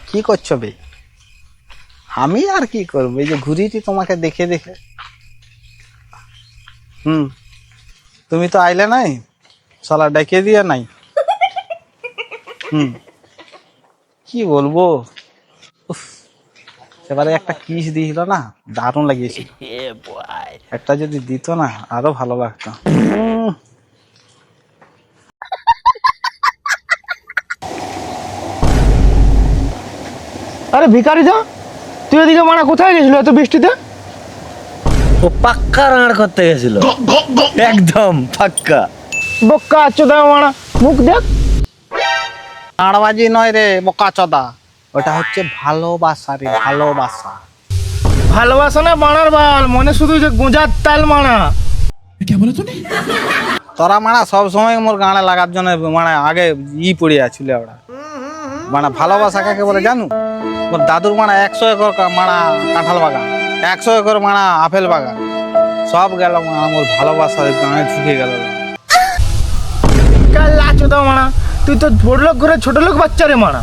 কি করছো বে? আমি আর কি করবো, এই যে ঘুরিয়েছি তোমাকে দেখে দেখে। তুমি তো আইলে নাই, শালা ডেকে দিয়ে নাই। কি বলবো, উফ, এবারে একটা কিস দিয়েছিল না, দারুণ লাগিয়েছিল। একটা যদি দিত না আরো ভালো লাগতো। আরে ভিখারি দা, তুই এদিকে মানা কোথায় গেছিল এত বৃষ্টিতে? ও পাক্কা রাঁড় করতে গেছিল, একদম পাক্কা। বক্কা চোদা মানা, মুখ দেখ। নাড়বাজি নয় রে বোকা চোদা, ওটা হচ্ছে ভালোবাসা রে, ভালোবাসা। ভালোবাসা না মানার বাল, মনে শুধু যে গোঁজার তাল মানা। তোরা মানা সব সময় মোর গানে লাগার জন্য মানে আগে পড়ে আছিল ওরা। মানে ভালোবাসা কাকে বলে জানু? মোর দাদুর মানা 100 একর মানা কাঁঠাল বাগান, 100 একর মানা আপেল বাগান, সব গেল মানা মোর ভালোবাসার গানে ঢুকে গেল। কাল চোদা মানা, তুই তো বড় লোক ঘরে ছোট লোক বাচ্চা রে মানা।